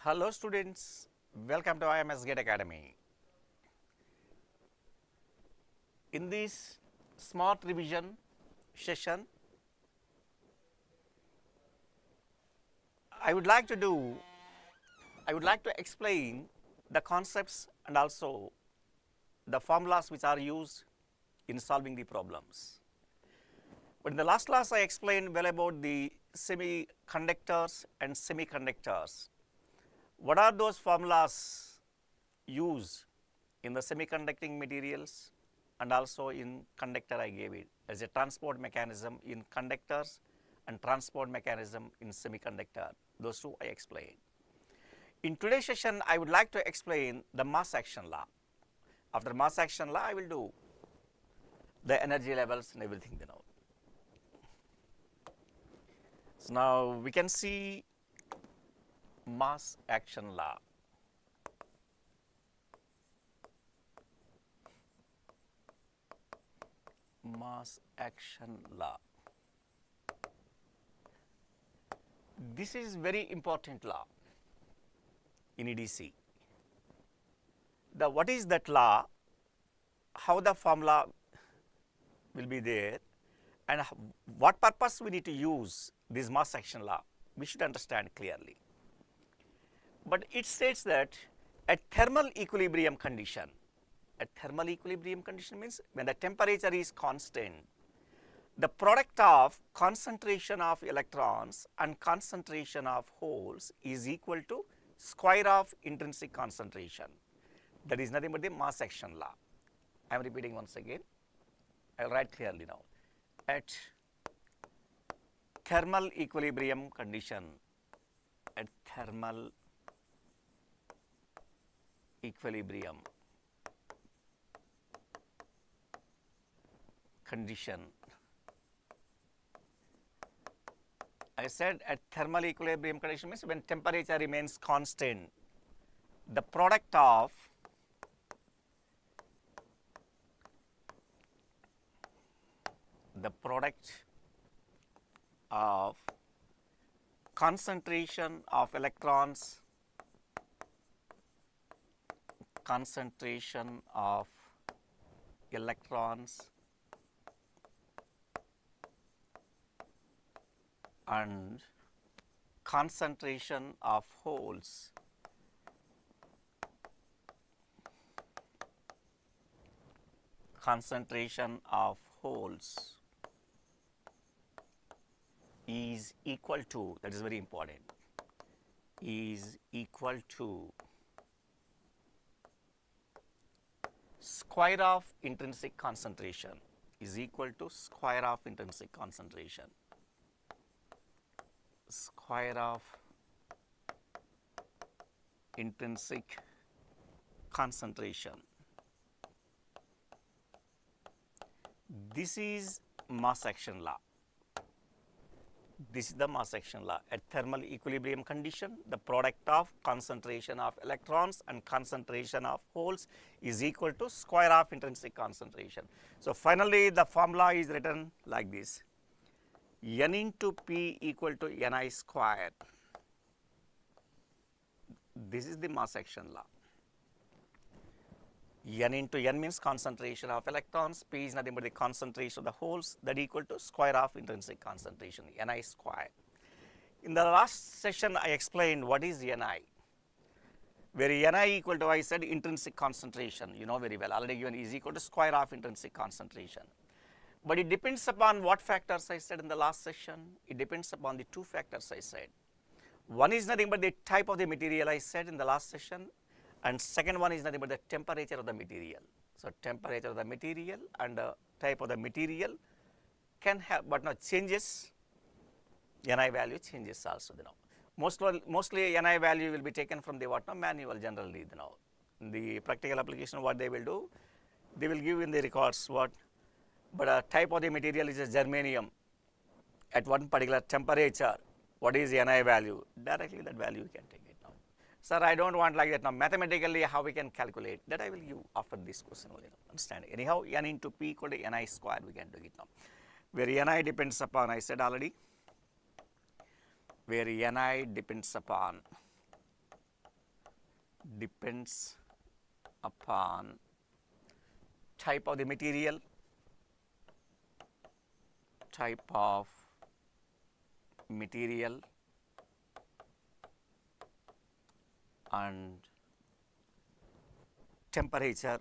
Hello students, welcome to IMS Academy. In this smart revision session, I would like to explain the concepts and also the formulas which are used in solving the problems. But in the last class I explained well about the semiconductors and semiconductors. What are those formulas used in the semiconducting materials and also in conductor? I gave it as a transport mechanism in conductors and transport mechanism in semiconductor. Those two I explained. In today's session, I would like to explain the mass action law. After mass action law, I will do the energy levels and everything you know. So now we can see mass action law. Mass action law. This is very important law in EDC. What is that law? How the formula will be there, and what purpose we need to use this mass action law? We should understand clearly. But it states that at thermal equilibrium condition, means when the temperature is constant, the product of concentration of electrons and concentration of holes is equal to square of intrinsic concentration. That is nothing but the mass action law. I am repeating once again. I will write clearly now. At thermal equilibrium condition, at thermal equilibrium condition, I said at thermal equilibrium condition means when temperature remains constant, the product of concentration of electrons, and concentration of holes is equal to, that is very important, is equal to square of intrinsic concentration, is equal to square of intrinsic concentration, square of intrinsic concentration. This is mass action law. This is the mass action law. At thermal equilibrium condition, the product of concentration of electrons and concentration of holes is equal to square of intrinsic concentration. So finally, the formula is written like this: N into P equal to Ni square. This is the mass action law. N into N means concentration of electrons, P is nothing but the concentration of the holes, that equal to square of intrinsic concentration, Ni square. In the last session, I explained what is Ni, where Ni equal to, I said, intrinsic concentration, you know very well, already given, is equal to square of intrinsic concentration. But it depends upon what factors I said in the last session. It depends upon the two factors I said. One is nothing but the type of the material I said in the last session, and second one is nothing but the temperature of the material. So temperature of the material and the type of the material can have, but not changes, Ni value changes also, you know. Mostly Ni value will be taken from the what, no, manual generally, you know. In the practical application, what they will do, they will give in the records what, but a type of the material is a germanium at one particular temperature. What is Ni value? Directly that value you can take it now. Sir, I don't want like that now. Mathematically, how we can calculate that I will give after this question only. Understand? Anyhow, N into P equal to Ni square we can do it now. Where Ni depends upon, I said already, where Ni depends upon depends upon type of the material, type of material and temperature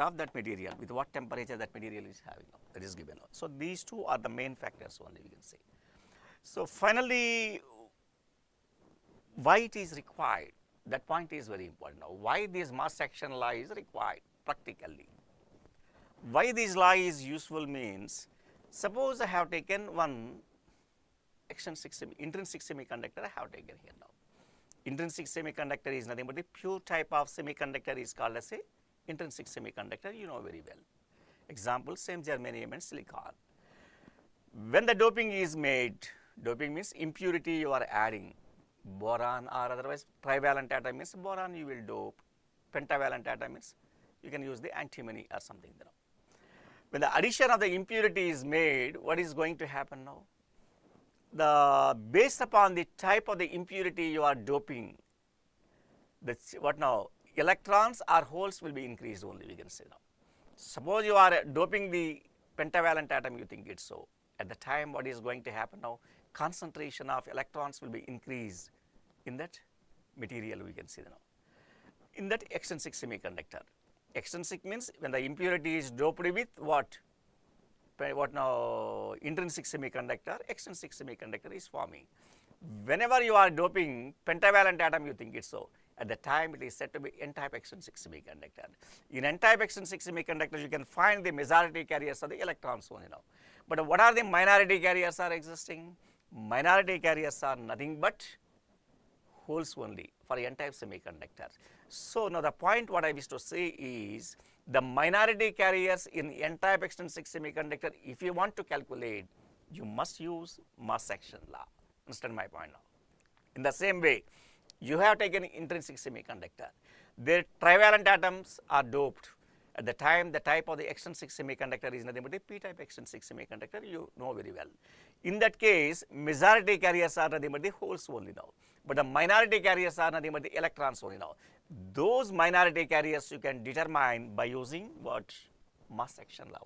of that material, with what temperature that material is having, that is given. So these two are the main factors only we can say. So finally, why it is required, that point is very important. Now why this mass action law is required practically? Why this law is useful means, suppose I have taken one intrinsic semiconductor I have taken here now. Intrinsic semiconductor is nothing but the pure type of semiconductor is called as a intrinsic semiconductor, you know very well. Example, same germanium and silicon. When the doping is made, doping means impurity you are adding, boron or otherwise trivalent atom means boron you will dope, pentavalent atom means you can use the antimony or something. When the addition of the impurity is made, what is going to happen now? Based upon the type of the impurity you are doping, that's what now, electrons or holes will be increased only, we can say now. Suppose you are doping the pentavalent atom, you think it's so. At the time, what is going to happen now? Concentration of electrons will be increased in that material, we can see now. In that extrinsic semiconductor. Extrinsic means when the impurity is doped with what? What now? Intrinsic semiconductor, extrinsic semiconductor is forming. Whenever you are doping pentavalent atom, you think it's so. At the time, it is said to be n-type extrinsic semiconductor. In n-type extrinsic semiconductor, you can find the majority carriers of the electrons only now. But what are the minority carriers are existing? Minority carriers are nothing but holes only for n-type semiconductor. So now the point what I wish to say is, the minority carriers in n-type extrinsic semiconductor, if you want to calculate, you must use mass action law. Understand my point now? In the same way, you have taken intrinsic semiconductor. Their trivalent atoms are doped. At the time, the type of the extrinsic semiconductor is nothing but a p-type extrinsic semiconductor, you know very well. In that case, majority carriers are nothing but the holes only now. But the minority carriers are nothing but the electrons only now. Those minority carriers you can determine by using what? Mass action law.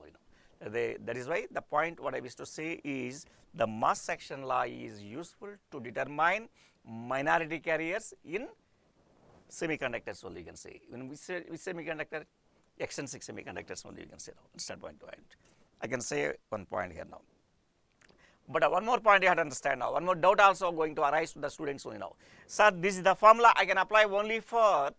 That is why the point what I wish to say is, the mass action law is useful to determine minority carriers in semiconductors only, you can say. When we say which semiconductor? Extrinsic semiconductors only, you can say now. Understand point to end. I can say one point here now. But one more point you have to understand now. One more doubt also going to arise to the students only now. Sir, this is the formula I can apply only for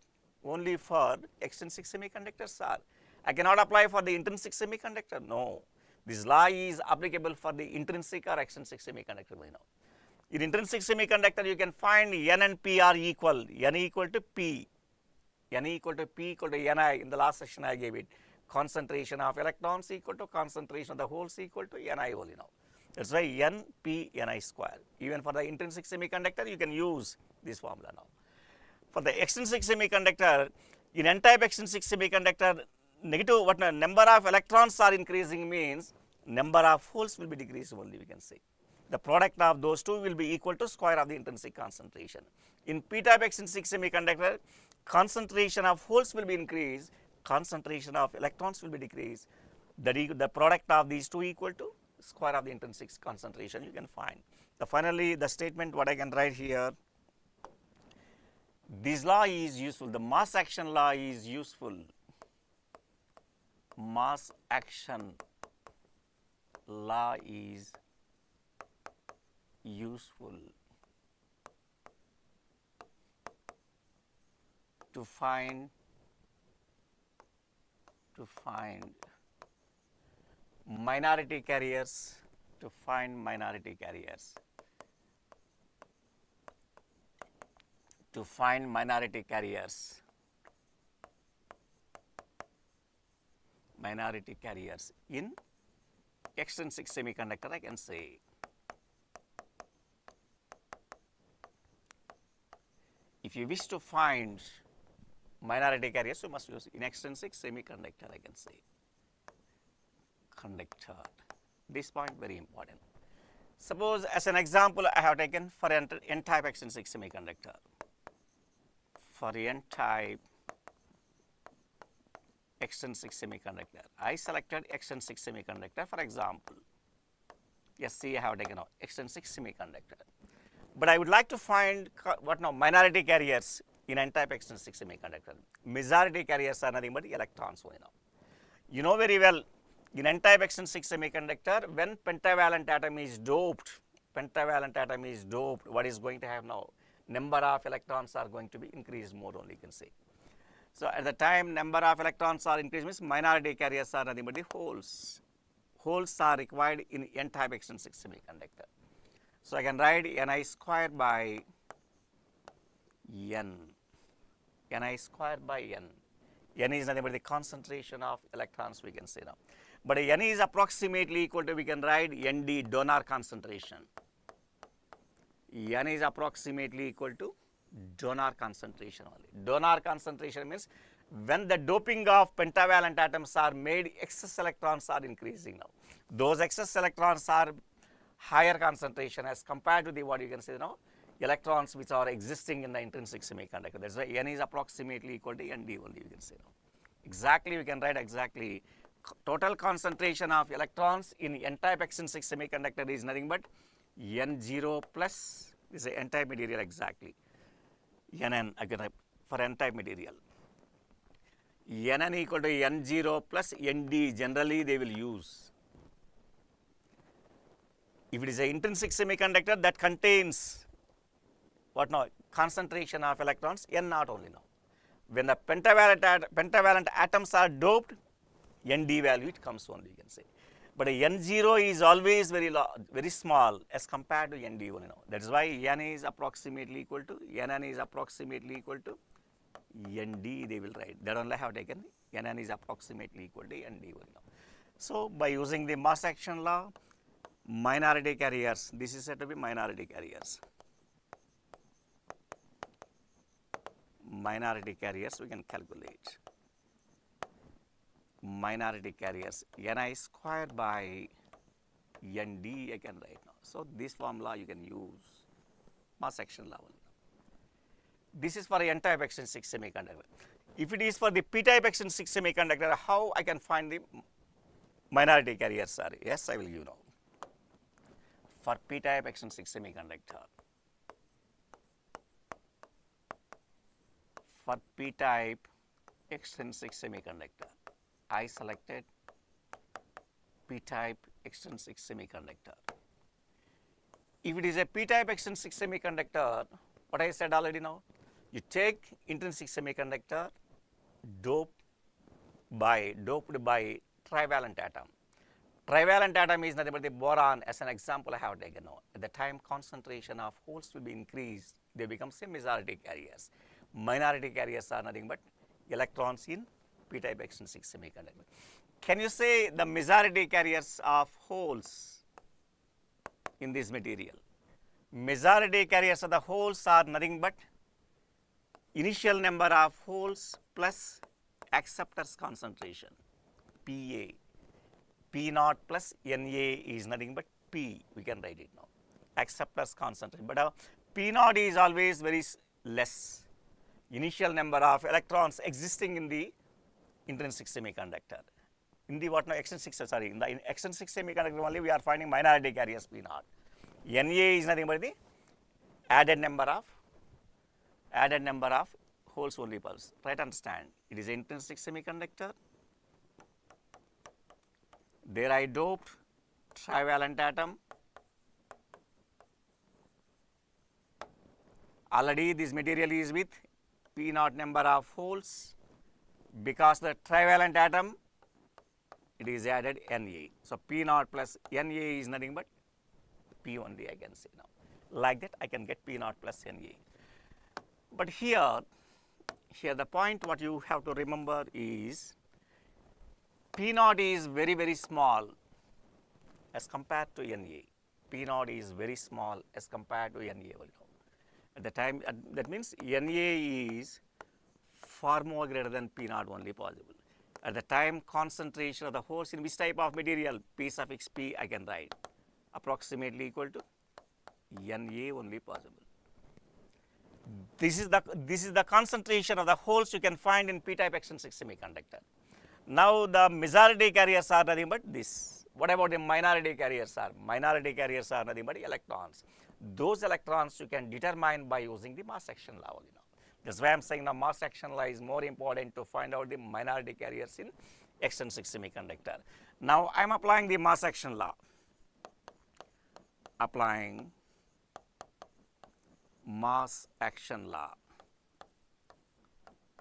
extrinsic semiconductors, sir. I cannot apply for the intrinsic semiconductor. No. This law is applicable for the intrinsic or extrinsic semiconductor only now. In intrinsic semiconductor, you can find N and P are equal. N equal to P. N equal to P equal to Ni. In the last section I gave it. Concentration of electrons equal to concentration of the holes equal to Ni only now. That's why N P Ni square. Even for the intrinsic semiconductor, you can use this formula now. For the extrinsic semiconductor, in n-type extrinsic semiconductor, negative what number of electrons are increasing means number of holes will be decreased only, we can say. The product of those two will be equal to square of the intrinsic concentration. In p-type extrinsic semiconductor, concentration of holes will be increased, concentration of electrons will be decreased. The product of these two equal to square of the intrinsic concentration, you can find. Finally, the statement what I can write here, this law is useful, the mass action law is useful. Mass action law is useful to find minority carriers, minority carriers in extrinsic semiconductor, I can say. If you wish to find minority carriers, you must use in extrinsic semiconductor, I can say. Conductor. This point very important. Suppose as an example I have taken for n-type extrinsic semiconductor. For n-type extrinsic semiconductor, I selected extrinsic semiconductor for example. Yes, see I have taken out extrinsic semiconductor. But I would like to find what now minority carriers in n-type extrinsic semiconductor. Majority carriers are nothing but electrons only now. You know very well in n-type extrinsic semiconductor when pentavalent atom is doped, what is going to have now? Number of electrons are going to be increased more only you can say. So at the time number of electrons are increased means minority carriers are nothing but the holes. Holes are required in n-type extrinsic semiconductor. So I can write Ni squared by N. Ni squared by N. N is nothing but the concentration of electrons we can say now. But N is approximately equal to, we can write Nd donor concentration. N is approximately equal to donor concentration only. Donor concentration means when the doping of pentavalent atoms are made, excess electrons are increasing now. Those excess electrons are higher concentration as compared to the what you can say now electrons which are existing in the intrinsic semiconductor. That's why N is approximately equal to Nd only you can say now. Exactly we can write exactly total concentration of electrons in n-type extrinsic semiconductor is nothing but N0 plus this is n-type material exactly. Nn again for n-type material. Nn equal to N0 plus Nd generally they will use. If it is an intrinsic semiconductor that contains what now concentration of electrons N naught only now. When the pentavalent atoms are doped, Nd value it comes only you can say. But N0 is always very small as compared to Nd only now. That is why N is approximately equal to Nn is approximately equal to Nd they will write. That only I have taken Nn is approximately equal to Nd only now. So by using the mass action law, minority carriers, this is said to be minority carriers. Minority carriers we can calculate. Minority carriers Ni squared by Nd I can write now. So this formula you can use mass action law. This is for n-type extrinsic semiconductor. If it is for the p-type extrinsic semiconductor, how I can find the minority carriers are? Yes, I will give now. For p-type extrinsic semiconductor. For p-type extrinsic semiconductor, I selected p-type extrinsic semiconductor. If it is a p-type extrinsic semiconductor, what I said already now, you take intrinsic semiconductor doped by trivalent atom. Trivalent atom is nothing but the boron as an example I have taken now. At the time concentration of holes will be increased, they become majority carriers. Minority carriers are nothing but electrons in p-type extrinsic semiconductor. Can you say the majority carriers of holes in this material? Majority carriers of the holes are nothing but initial number of holes plus acceptors concentration, Pa. P naught plus Na is nothing but P, we can write it now, acceptors concentration. But P naught is always very less, initial number of electrons existing in the intrinsic semiconductor. In the what now extrinsic, sorry, in the extrinsic semiconductor only we are finding minority carriers P naught. Na is nothing but the added number of holes only pulse. Try to understand. It is an intrinsic semiconductor. There I doped trivalent atom. Already this material is with P naught number of holes. Because the trivalent atom, it is added Na. So P naught plus Na is nothing but P only I can say now. Like that I can get P naught plus Na. But here the point what you have to remember is P naught is very small as compared to Na. P naught is very small as compared to Na. At the time, that means Na is far more greater than P naught only possible. At the time concentration of the holes in which type of material, P suffix P I can write. approximately equal to Na only possible. This is the concentration of the holes you can find in p-type extrinsic semiconductor. Now the majority carriers are nothing but this. What about the minority carriers are? Minority carriers are nothing but electrons. Those electrons you can determine by using the mass action law. That's why I'm saying the mass action law is more important to find out the minority carriers in extrinsic semiconductor. Now I'm applying the mass action law. Applying mass action law.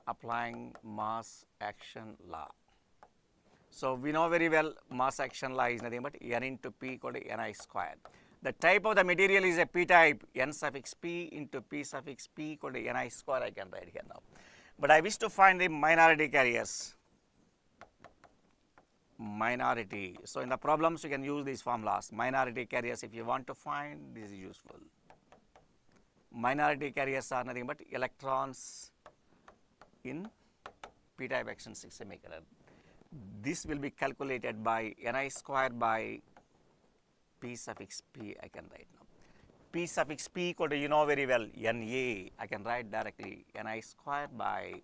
Applying mass action law. So we know very well mass action law is nothing but N into P equal to Ni squared. The type of the material is a p-type, N suffix P into P suffix P equal to Ni square I can write here now. But I wish to find the minority carriers. Minority. So in the problems you can use these formulas. Minority carriers if you want to find, this is useful. Minority carriers are nothing but electrons in p-type extrinsic semiconductor. This will be calculated by Ni square by P suffix P I can write now. P suffix P equal to you know very well Na I can write directly Ni square by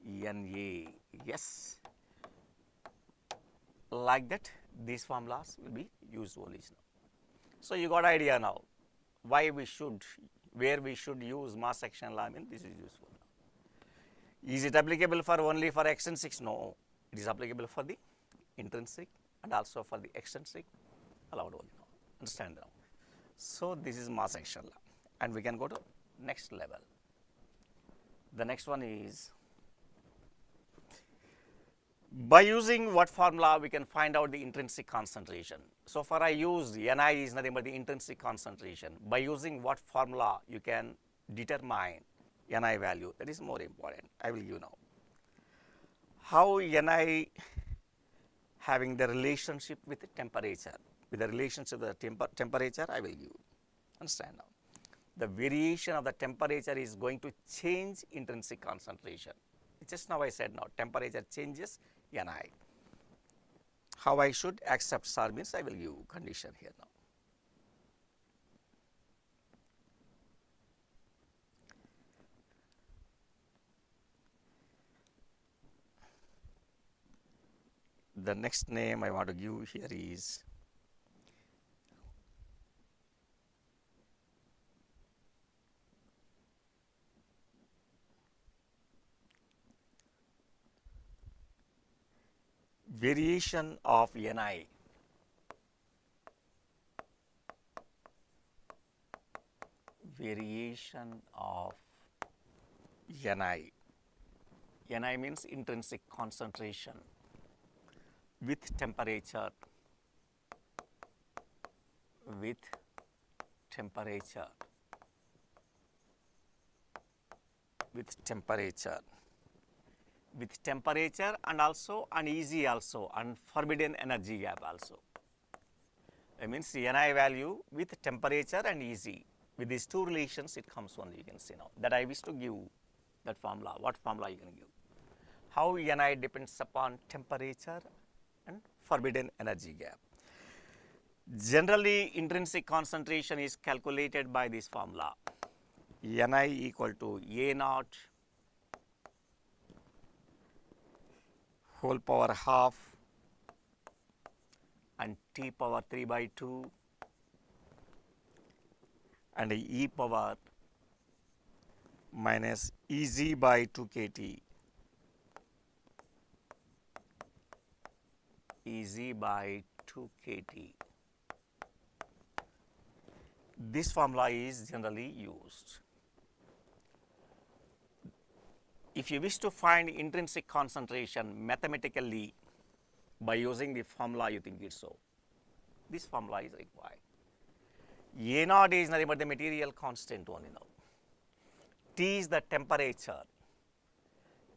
Na. Yes. Like that these formulas will be used only now. So you got idea now why we should, where we should use mass action law. I mean this is useful now. Is it applicable for only for extrinsics? No. It is applicable for the intrinsic and also for the extrinsic allowed only now. Understand now. So this is mass action law and we can go to next level. The next one is by using what formula we can find out the intrinsic concentration. So far I used Ni is nothing but the intrinsic concentration. By using what formula you can determine Ni value, that is more important. I will give you now. How Ni having the relationship with the temperature, with the relationship with the temperature I will give. Understand now. The variation of the temperature is going to change intrinsic concentration. Just now I said now temperature changes Ni. How I should accept SAR means I will give condition here now. The next name I want to give here is variation of Ni. Variation of Ni. Ni means intrinsic concentration with temperature. With temperature. With temperature. With temperature and also uneasy also and forbidden energy gap also. That means Ni value with temperature and easy. With these two relations it comes only, you can see now. That I wish to give that formula. What formula you can give? How Ni depends upon temperature and forbidden energy gap. Generally intrinsic concentration is calculated by this formula. Ni equal to A naught whole power half and T power 3 by 2 and E power minus Ez by 2 kT. Ez by 2 kT. This formula is generally used. If you wish to find intrinsic concentration mathematically by using the formula you think it's so, this formula is required. A naught is nothing but the material constant only now. T is the temperature.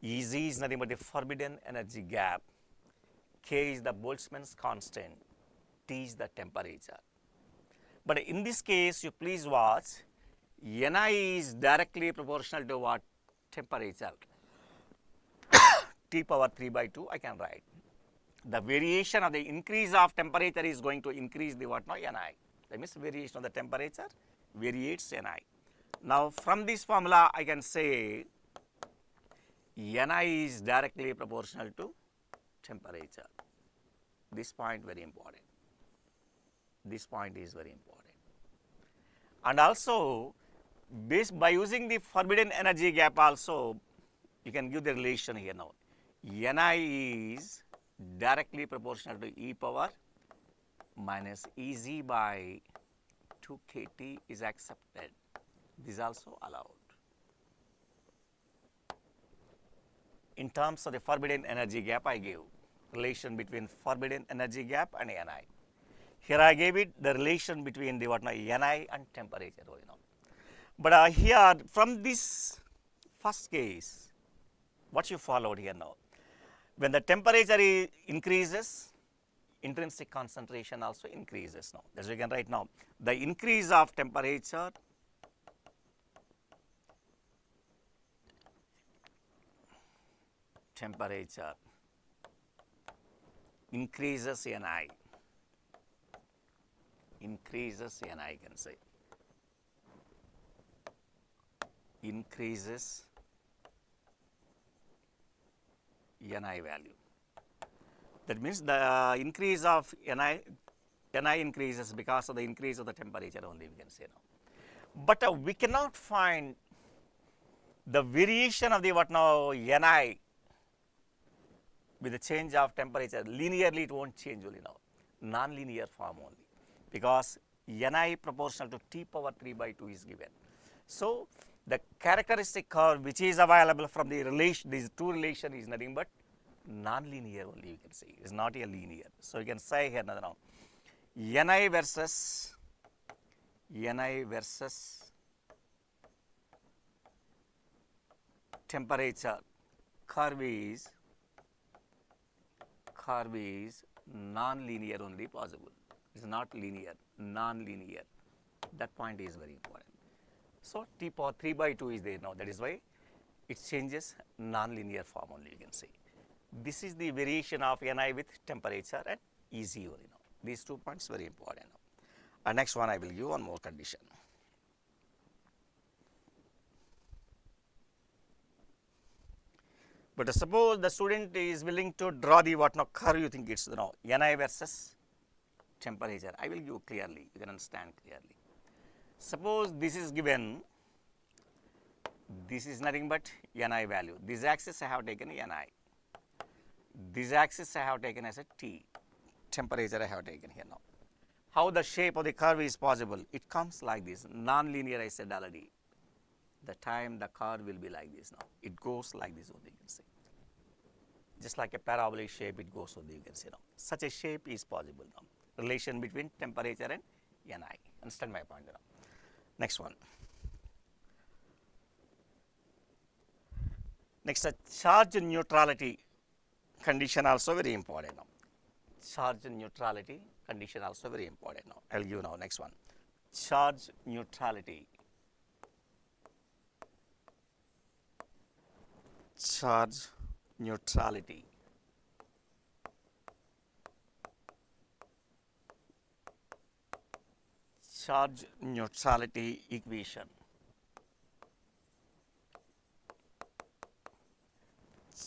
Ez is nothing but the forbidden energy gap. K is the Boltzmann's constant. T is the temperature. But in this case, you please watch, Ni is directly proportional to what? Temperature. T power 3 by 2 I can write. the variation of the increase of temperature is going to increase the what now Ni. That means variation of the temperature variates Ni. Now from this formula I can say Ni is directly proportional to temperature. This point very important. This point is very important. And also by using the forbidden energy gap also you can give the relation here now. Ni is directly proportional to e power minus Ez by 2 kT is accepted. This is also allowed. In terms of the forbidden energy gap, I gave relation between forbidden energy gap and Ni. Here I gave it the relation between the what now Ni and temperature. You know. But here from this first case, what you followed here now, when the temperature increases, intrinsic concentration also increases now. As we can write now, the increase of temperature increases Ni. Increases Ni, I can say. Increases Ni value. That means the increase of Ni increases because of the increase of the temperature only, we can say now. But we cannot find the variation of the what now Ni with the change of temperature. Linearly it won't change only now, non-linear form only, because Ni proportional to T power 3 by 2 is given. So the characteristic curve which is available from the relation, these two relation is nothing but non-linear only, you can say. It is not a linear. So you can say here now, Ni versus temperature curve is non-linear only possible. It is not linear, non-linear. That point is very important. So T power 3 by 2 is there now. That is why it changes non-linear form only, you can say. This is the variation of Ni with temperature and Ez only now. These 2 points very important now. And next one I will give one more condition. But suppose the student is willing to draw the what now curve, you think it's now Ni versus temperature. I will give clearly, you can understand clearly. Suppose this is given, this is nothing but Ni value. This axis I have taken Ni. This axis I have taken as a T. Temperature I have taken here now. How the shape of the curve is possible? It comes like this, non-linear I said already. The time the curve will be like this now. It goes like this only, you can say. Just like a parabolic shape it goes only, you can say now. Such a shape is possible now. Relation between temperature and Ni. Understand my point now. Next one. Next, a charge neutrality condition also very important now. Charge neutrality condition also very important now. I will give now next one. Charge neutrality. Charge neutrality. Charge neutrality equation.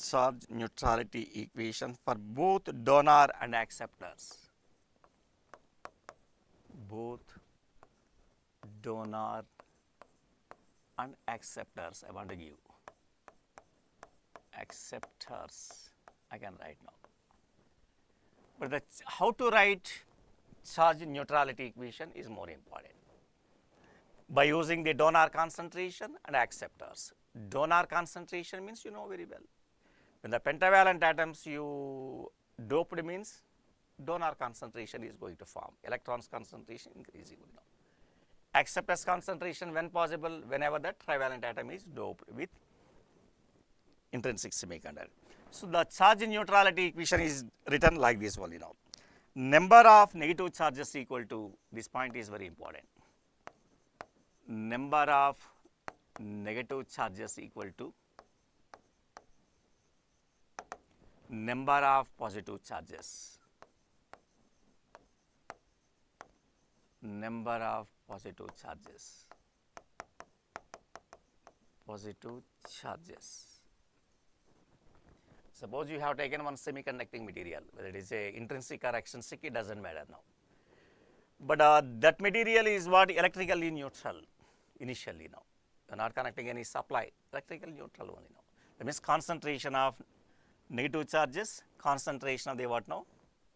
Charge neutrality equation for both donor and acceptors. Both donor and acceptors I want to give. Acceptors I can write now. But how to write charge neutrality equation is more important. By using the donor concentration and acceptors. Donor concentration means you know very well. When the pentavalent atoms you doped means donor concentration is going to form. Electrons concentration increasing now. Acceptors concentration when possible, whenever the trivalent atom is doped with intrinsic semiconductor. So the charge neutrality equation is written like this only now. Number of negative charges equal to, this point is very important. Number of negative charges equal to number of positive charges, number of positive charges, positive charges. Suppose you have taken one semiconducting material, whether it is a intrinsic or extrinsic, it doesn't matter now. But that material is what electrically neutral initially now. You are not connecting any supply, electrically neutral only now. That means concentration of negative charges, concentration of the what now?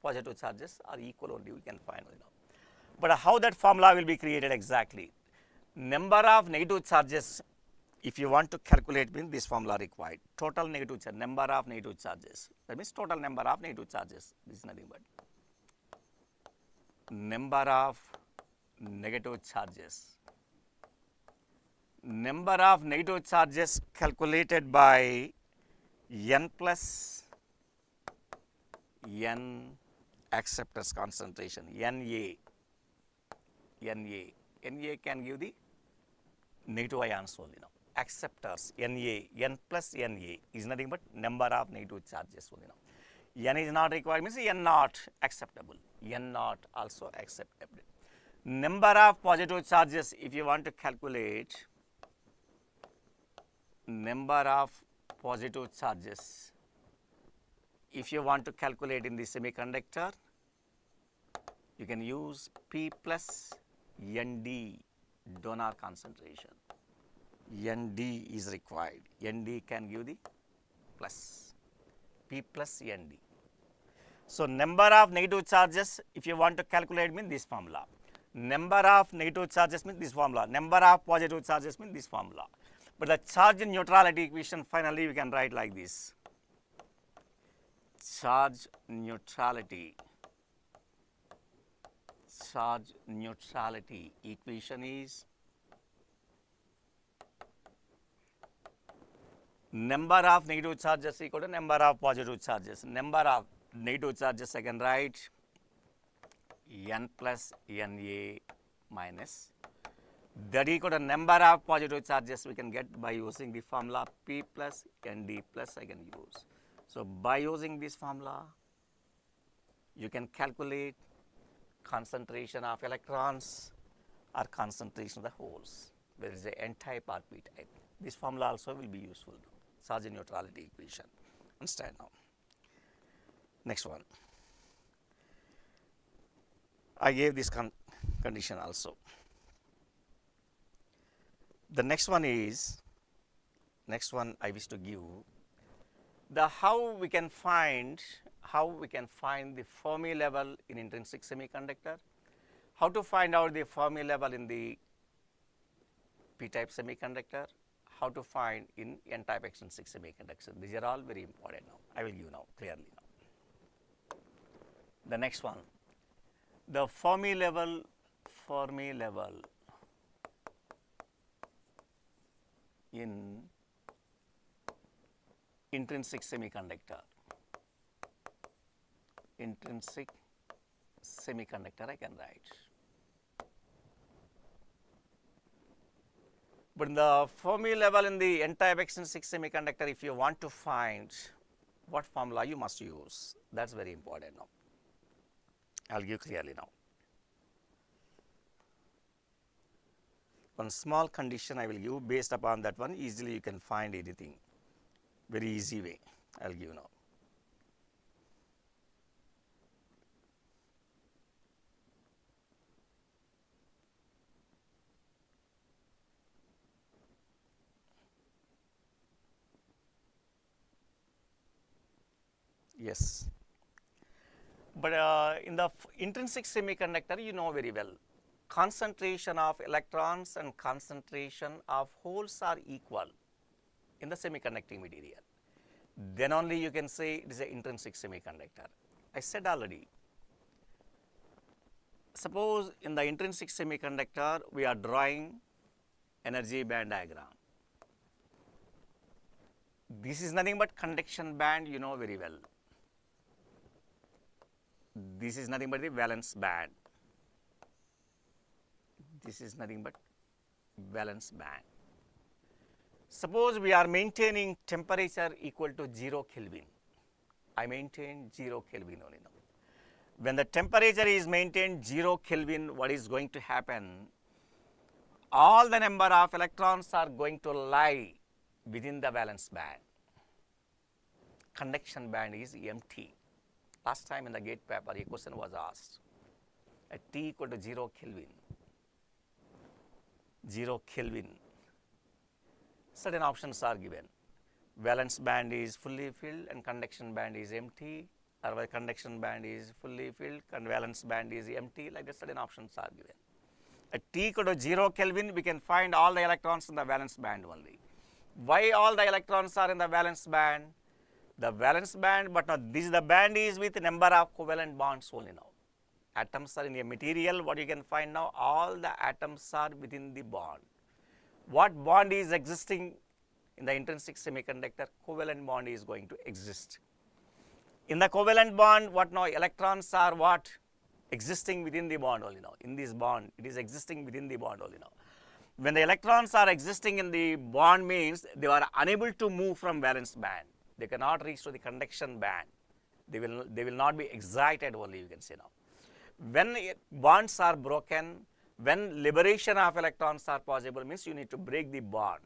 Positive charges are equal only, we can find now. But how that formula will be created exactly? Number of negative charges, if you want to calculate, means this formula required. Total negative charge, number of negative charges. That means total number of negative charges. This is nothing but number of negative charges. Number of negative charges calculated by n plus n acceptors concentration, Na. Na can give the negative ions only now. Acceptors, Na, n plus Na is nothing but number of negative charges only now. N is not required, means n not acceptable. N not also acceptable. Number of positive charges, if you want to calculate number of positive charges, if you want to calculate in the semiconductor, you can use P plus Nd, donor concentration. Nd is required. Nd can give the plus, P plus Nd. So, number of negative charges, if you want to calculate, means this formula. Number of negative charges means this formula. Number of positive charges means this formula. But the charge neutrality equation, finally we can write like this. Charge neutrality equation is number of negative charges equal to number of positive charges. Number of negative charges I can write n plus Na minus, that equal to number of positive charges we can get by using the formula P plus Nd plus I can use. So, by using this formula you can calculate concentration of electrons or concentration of the holes, whether it is a N type or P type. This formula also will be useful now. Charge neutrality equation. Understand now. Next one. I gave this condition also. The next one I wish to give the how we can find the Fermi level in intrinsic semiconductor, how to find out the Fermi level in the P-type semiconductor, how to find in N-type extrinsic semiconductor. These are all very important now. I will give now clearly now. The next one, the Fermi level in intrinsic semiconductor. Intrinsic semiconductor I can write. But in the Fermi level in the N-type extrinsic semiconductor, if you want to find what formula you must use, that's very important now. I'll give clearly now. One small condition I will give, based upon that one easily you can find anything. Very easy way I'll give now. Yes, but in the intrinsic semiconductor, you know very well, concentration of electrons and concentration of holes are equal in the semiconducting material. Then only you can say it is an intrinsic semiconductor. I said already, suppose in the intrinsic semiconductor we are drawing energy band diagram. This is nothing but conduction band, you know very well. This is nothing but the valence band. This is nothing but valence band. Suppose we are maintaining temperature equal to 0 Kelvin I maintain 0 Kelvin only now. When the temperature is maintained 0 Kelvin, what is going to happen? All the number of electrons are going to lie within the valence band. Conduction band is empty. Last time in the gate paper, a question was asked. At T equal to 0 Kelvin, 0 Kelvin, certain options are given. Valence band is fully filled and conduction band is empty, or conduction band is fully filled and valence band is empty, like that certain options are given. At T equal to 0 Kelvin, we can find all the electrons in the valence band only. Why all the electrons are in the valence band? The valence band, but now the band is with number of covalent bonds only now. Atoms are in a material, what you can find now, all the atoms are within the bond. What bond is existing in the intrinsic semiconductor? Covalent bond is going to exist. In the covalent bond, what now? Electrons are what? Existing within the bond only now. In this bond, it is existing within the bond only now. When the electrons are existing in the bond means they are unable to move from valence band. They cannot reach to the conduction band. They will not be excited only, you can say now. When bonds are broken, when liberation of electrons are possible, means you need to break the bond.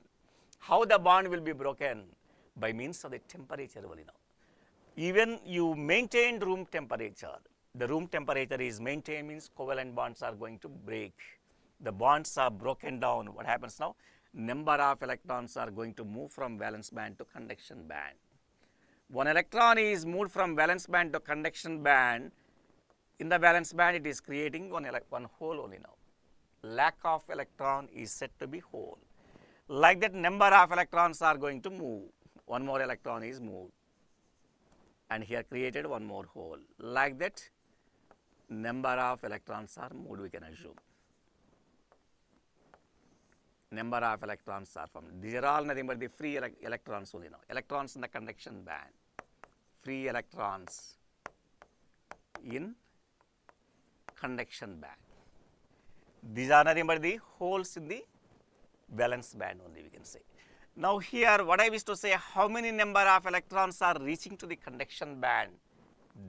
How the bond will be broken? By means of the temperature only now. Even you maintain room temperature. The room temperature is maintained means covalent bonds are going to break. The bonds are broken down. What happens now? Number of electrons are going to move from valence band to conduction band. One electron is moved from valence band to conduction band. In the valence band, it is creating one hole only now. Lack of electron is said to be hole. Like that, number of electrons are going to move. One more electron is moved. And here created one more hole. Like that, number of electrons are moved, we can assume. Number of electrons are formed. These are all nothing but the free electrons only now. Electrons in the conduction band. Free electrons in conduction band. These are nothing but the holes in the valence band only, we can say. Now here what I wish to say, how many number of electrons are reaching to the conduction band?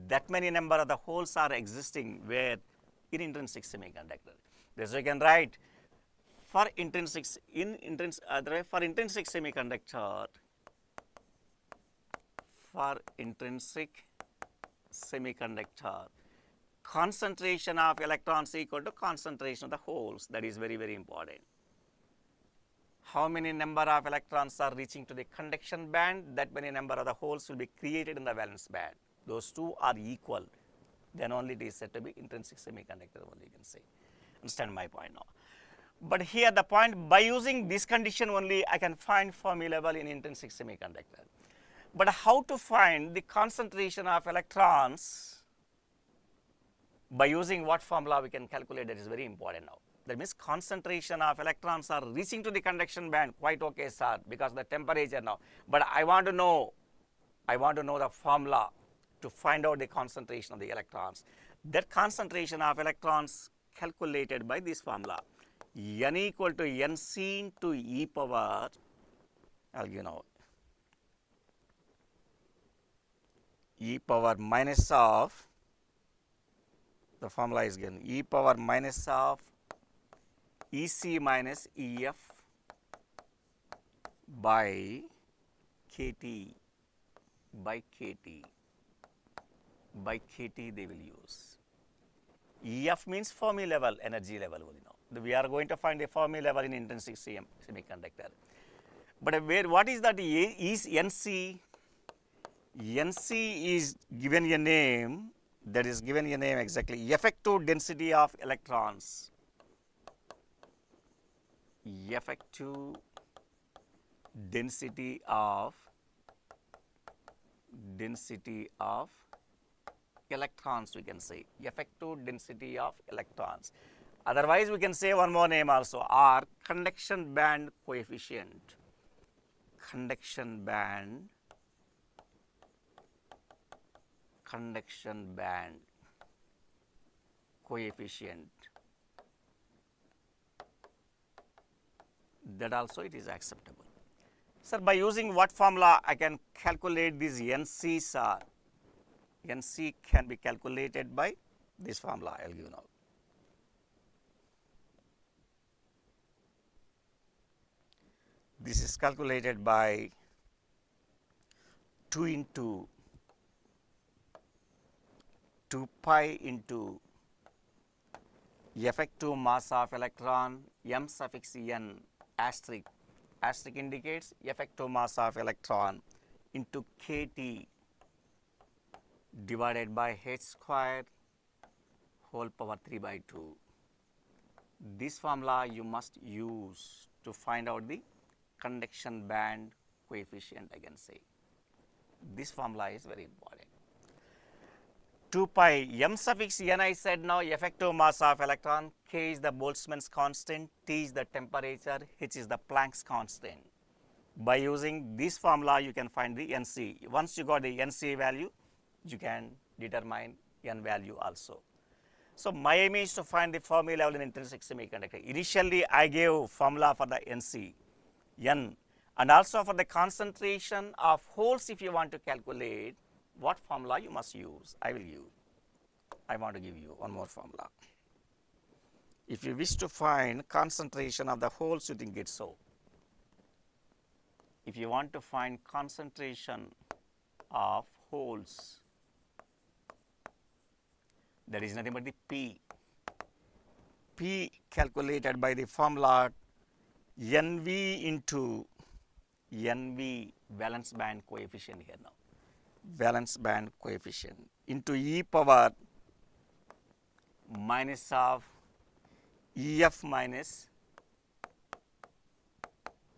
That many number of the holes are existing where? In intrinsic semiconductor. This we can write for intrinsic semiconductor, concentration of electrons equal to concentration of the holes. That is very, very important. How many number of electrons are reaching to the conduction band? That many number of the holes will be created in the valence band. Those two are equal. Then only it is said to be intrinsic semiconductor only, you can say. Understand my point now. But here the point, by using this condition only, I can find Fermi level in intrinsic semiconductor. But how to find the concentration of electrons? By using what formula we can calculate, that is very important now. That means concentration of electrons are reaching to the conduction band, quite okay, sir, because the temperature now. But I want to know the formula to find out the concentration of the electrons. That concentration of electrons calculated by this formula. N equal to Nc into e power, I'll give now, e power minus of, the formula is given, e power minus of Ec minus Ef by Kt, by Kt they will use. Ef means Fermi level, energy level only now. We are going to find a Fermi level in intrinsic semiconductor. But what is that is Nc? Nc is given a name, that is given a name exactly, effective density of electrons. Effective density of electrons, we can say. Effective density of electrons. Otherwise, we can say one more name also, or conduction band coefficient. Conduction band coefficient. That also it is acceptable. Sir, by using what formula I can calculate these NC, sir? NC can be calculated by this formula I will give now. This is calculated by 2 into 2 pi into effective mass of electron m suffix n asterisk. Asterisk indicates effective mass of electron into kT divided by h square whole power 3 by 2. This formula you must use to find out the conduction band coefficient, I can say. This formula is very important. 2 pi m suffix n, I said now effective mass of electron, k is the Boltzmann's constant, T is the temperature, h is the Planck's constant. By using this formula you can find the NC. Once you got the NC value, you can determine n value also. So my aim is to find the Fermi level in intrinsic semiconductor. Initially I gave formula for the NC, n, and also for the concentration of holes. If you want to calculate, what formula you must use, I will use. I want to give you one more formula. If you wish to find concentration of the holes, you think it's so. If you want to find concentration of holes, that is nothing but the P. P calculated by the formula NV into NV, valence band coefficient here now, valence band coefficient, into e power minus of EF minus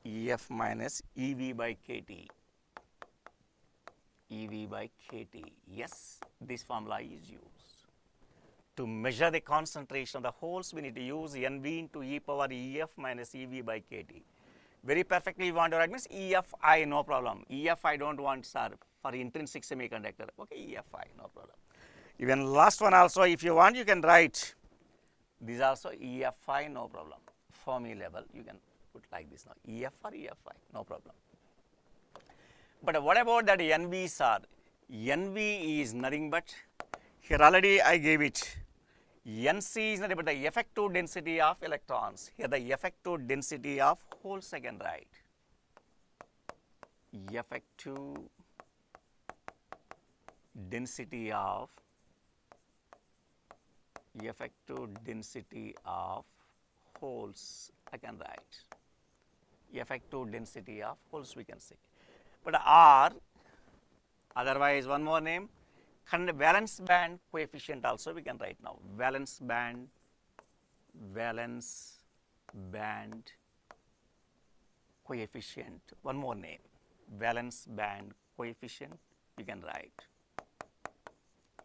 EV by KT. EV by KT. Yes, this formula is used. To measure the concentration of the holes, we need to use NV into e power EF minus EV by KT. Very perfectly you want to write means EFI, no problem. EFI don't want, sir, for intrinsic semiconductor. Okay, EFI, no problem. Even last one also, if you want, you can write this also EFI, no problem. Fermi level, you can put like this now, EF or EFI, no problem. But what about that NV, sir? NV is nothing but, here already I gave it. NC is nothing but the effective density of electrons. Here the effective density of holes I can write. Effective density of holes I can write. Effective density of holes we can say. But R, otherwise one more name, valence band coefficient also we can write now. Valence band coefficient, one more name, valence band coefficient we can write.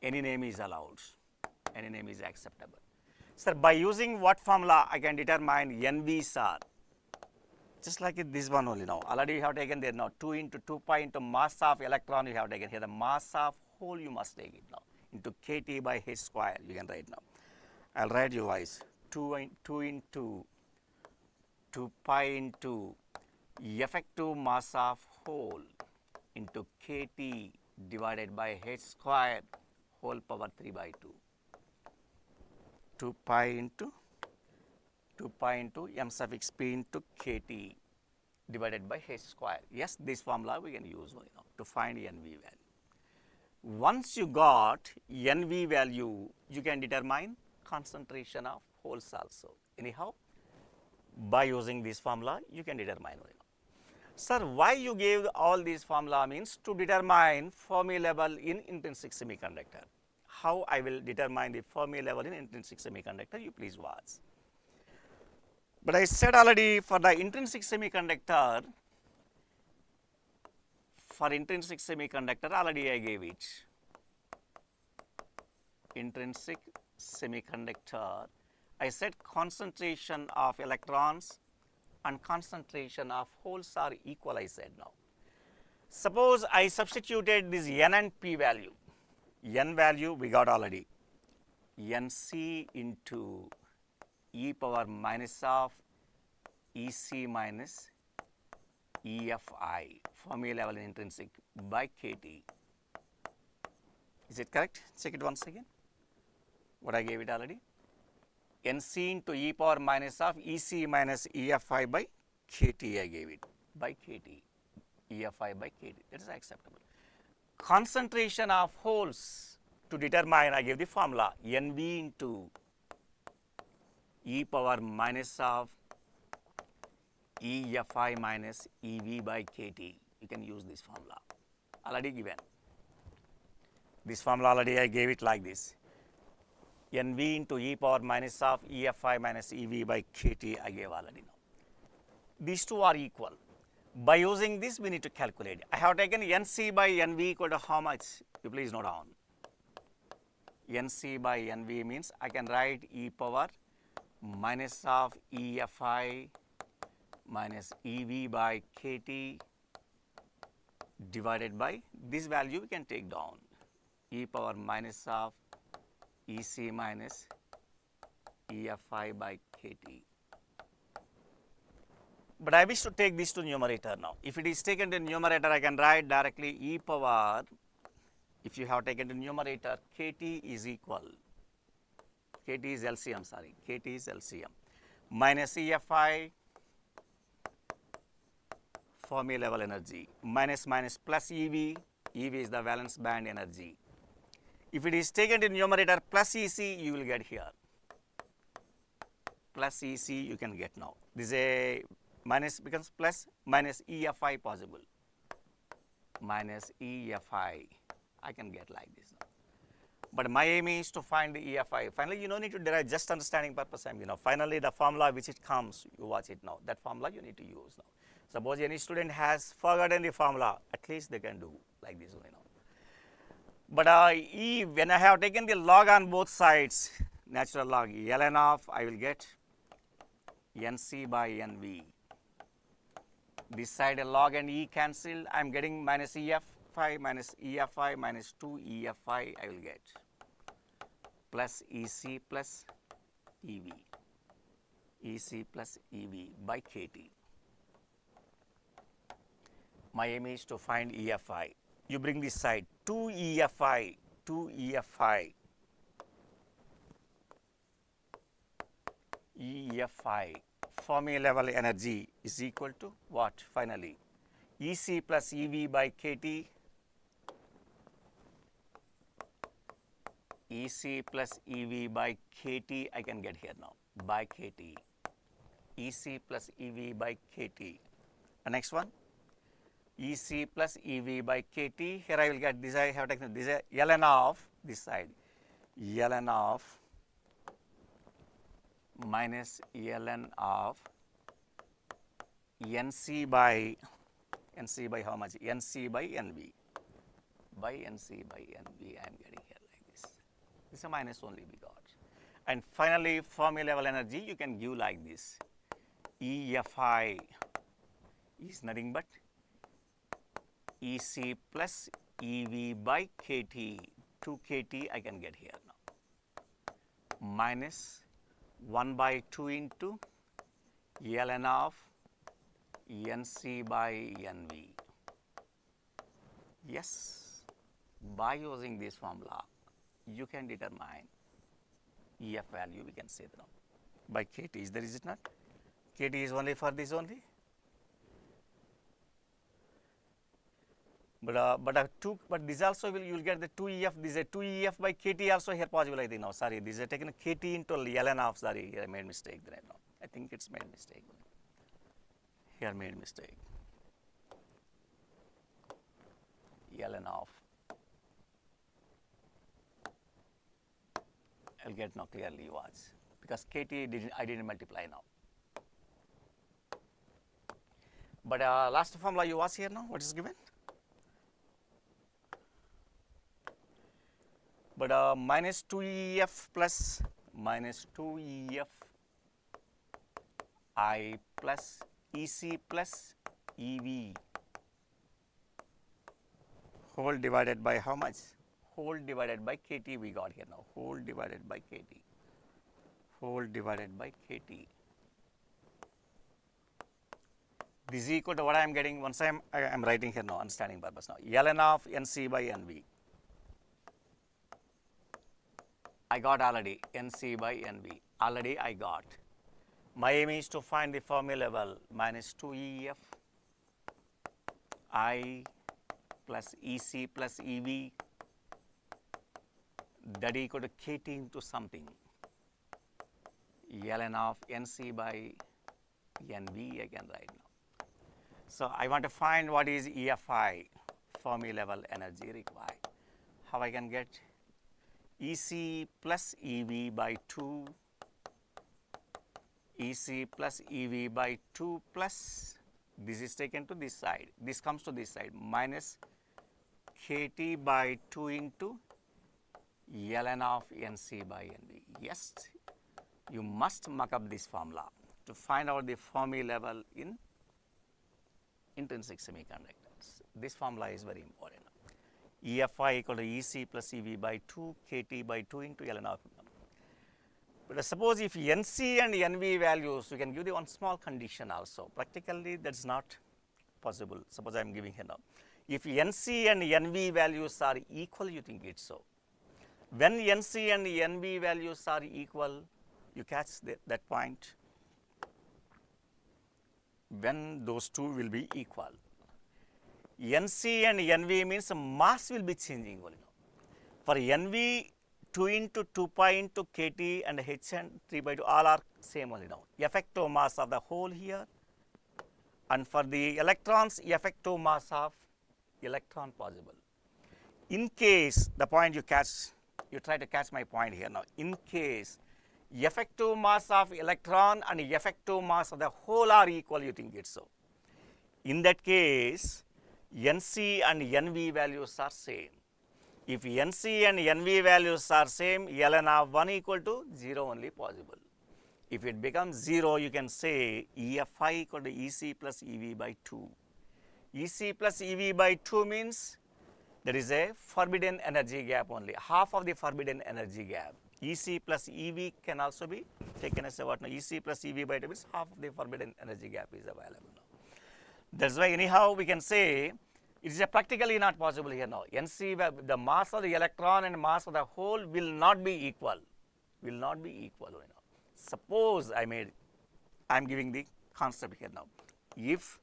Any name is allowed, any name is acceptable. Sir, by using what formula I can determine NV, sir? Just like this one only now. Already you have taken there now 2 into 2 pi into mass of electron you have taken here. The mass of hole you must take it now into KT by h square you can write now. I'll write you wise 2 into 2 pi into effective mass of hole into KT divided by h square whole power 3 by 2. 2 pi into m suffix p into KT divided by h square. Yes, this formula we can use now to find NV value. Once you got NV value, you can determine concentration of holes also. Anyhow, by using this formula, you can determine. Sir, why you gave all these formula means to determine Fermi level in intrinsic semiconductor. How I will determine the Fermi level in intrinsic semiconductor, you please watch. But I said already for the intrinsic semiconductor, already I gave it. Intrinsic semiconductor, I said concentration of electrons and concentration of holes are equal, I said now. Suppose I substituted this N and P value. N value we got already. NC into e power minus of EC minus EFI, Fermi level in intrinsic by KT Is it correct? Check it once again. What I gave it already. NC into e power minus of EC minus EFI by KT I gave it by KT. EFI by KT. That is acceptable. Concentration of holes to determine, I gave the formula NV into e power minus of EFI minus EV by KT. You can use this formula, already given. This formula already I gave it like this. NV into e power minus of EFI minus EV by KT I gave already now. These two are equal. By using this, we need to calculate. I have taken NC by NV equal to how much? You please note down. NC by NV means I can write e power minus of EFI minus EV by KT divided by this value we can take down. E power minus of EC minus EFI by KT. But I wish to take this to numerator now. If it is taken to numerator, I can write directly e power, if you have taken to numerator, KT is equal, KT is LCM, sorry, KT is LCM, minus EFI, Fermi level energy, minus plus EV, EV is the valence band energy. If it is taken to numerator plus EC, you will get here. Plus EC you can get now. This is a minus becomes plus, minus EFI possible. Minus EFI, I can get like this now. But my aim is to find the EFI. Finally, you don't need to derive, just understanding purpose. Finally, the formula which it comes, you watch it now. That formula you need to use now. Suppose any student has forgotten the formula, at least they can do like this only now. But when I have taken the log on both sides, natural log, ln of, I will get NC by NV. This side a log and E cancel, I am getting minus EFI minus EFI minus 2 EFI I will get, plus EC plus EV, EC plus EV by KT. My aim is to find EFI. You bring this side, 2 EFI, 2 EFI, EFI, Fermi level energy is equal to what finally? EC plus EV by KT, EC plus EV by KT I can get here now, by KT, EC plus EV by KT. The next one, EC plus EV by KT, here I will get this, I have taken this ln of this side, ln of minus ln of NC by how much? NC by NV, by NC by NV I am getting here like this. This is a minus only we got. And finally, Fermi level energy you can give like this. EFI is nothing but EC plus EV by KT, 2 KT I can get here now, minus 1 by 2 into ln of NC by NV. Yes, by using this formula, you can determine EF value, we can say that now, by KT. Is there, is it not? KT is only for this only. But this also you will get the 2EF, this is a 2EF by KT also here possible I think now, sorry, this is taken KT into ln of, sorry, here I made mistake there now. I think it's made mistake. Here made mistake. ln of. I'll get now clearly watch, because KT I didn't multiply now. But last formula you watch here now, what is given? But minus 2EF plus minus 2EF I plus EC plus EV whole divided by how much? Whole divided by KT we got here now, whole divided by KT, whole divided by KT. This is equal to what I am getting, once I am writing here now, understanding purpose now, ln of NC by NV. I got already NC by NV. Already I got. My aim is to find the Fermi level minus 2EF I plus EC plus EV that equal to KT into something ln of NC by NV again right now. So I want to find what is EFI, Fermi level energy required. How I can get EC plus EV by 2, EC plus EV by 2 plus, this is taken to this side, this comes to this side, minus KT by 2 into ln of NC by NV. Yes, you must muck up this formula to find out the Fermi level in intrinsic semiconductors. This formula is very important. EFI equal to EC plus EV by 2, KT by 2 into ln of. But suppose if NC and NV values, you can give the one small condition also. Practically, that's not possible. Suppose I am giving here now. If NC and NV values are equal, you think it's so. When NC and NV values are equal, you catch that point. When those two will be equal. NC and NV means mass will be changing only. For NV, 2 into 2 pi into KT and H and 3 by 2 all are same only now. Effective mass of the hole here, and for the electrons, effective mass of electron possible. In case the point you catch, you try to catch my point here now. In case effective mass of electron and effective mass of the hole are equal, you think it's so. In that case, NC and NV values are same. If NC and NV values are same, ln of 1 equal to 0 only possible. If it becomes 0, you can say EFI equal to EC plus EV by 2. EC plus EV by 2 means there is a forbidden energy gap only, half of the forbidden energy gap. EC plus EV can also be taken as a what now? EC plus EV by 2 means half of the forbidden energy gap is available now. That's why anyhow we can say it is practically not possible here now. NC, the mass of the electron and mass of the hole will not be equal. Will not be equal. You know. Suppose I am giving the concept here now. If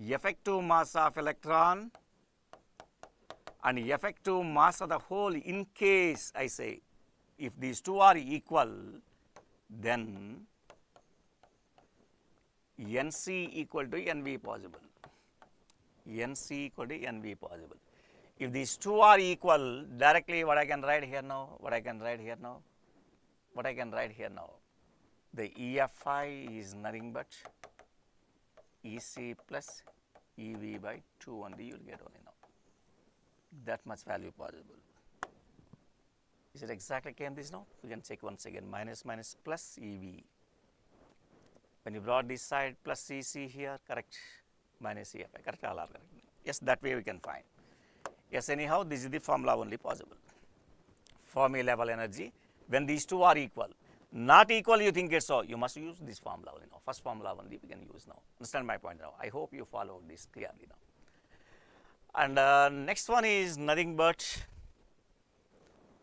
effective mass of electron and effective mass of the hole, in case I say if these two are equal, then NC equal to NV possible. NC equal to NV possible. If these two are equal, directly what I can write here now? What I can write here now? What I can write here now? The EFI is nothing but EC plus EV by 2 only you will get only now. That much value possible. Is it exactly came this now? We can check once again. Minus minus plus EV. When you brought this side plus EC here, correct. Minus EFI, correct, all are correct. Yes, that way we can find. Yes, anyhow, this is the formula only possible. Fermi level energy, when these two are equal. Not equal, you think it's so, you must use this formula only now. First formula only we can use now. Understand my point now? I hope you follow this clearly now. And next one is nothing but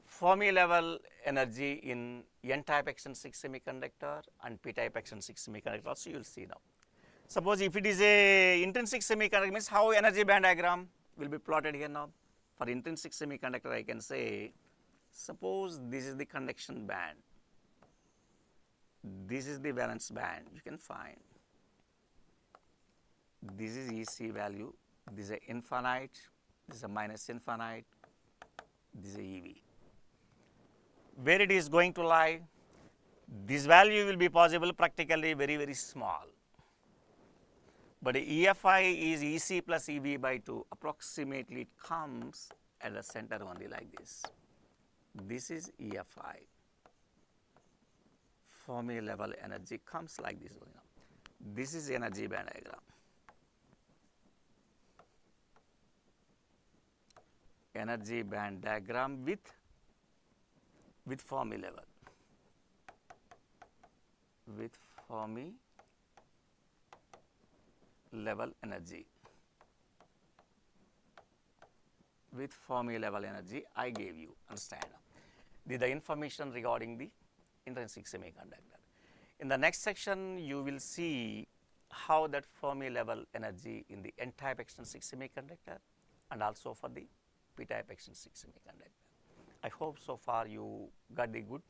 Fermi level energy in N-type extrinsic semiconductor and P-type extrinsic semiconductor also you will see now. Suppose if it is a intrinsic semiconductor, means how energy band diagram will be plotted here now. For intrinsic semiconductor, I can say, suppose this is the conduction band, this is the valence band, you can find. This is EC value, this is a infinite, this is a minus infinite, this is a EV. Where it is going to lie, this value will be possible practically very, very small. But EFI is EC plus EV by 2. Approximately it comes at the center only like this. This is EFI. Fermi level energy comes like this. This is energy band diagram. Energy band diagram with Fermi level. With Fermi level energy. With Fermi level energy I gave you, understand. the information regarding the intrinsic semiconductor. In the next section, you will see how that Fermi level energy in the n-type extrinsic semiconductor and also for the p-type extrinsic semiconductor. I hope so far you got the good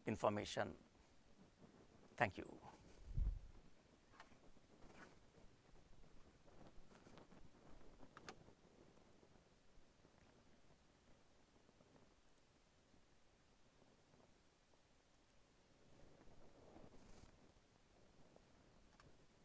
information. Thank you.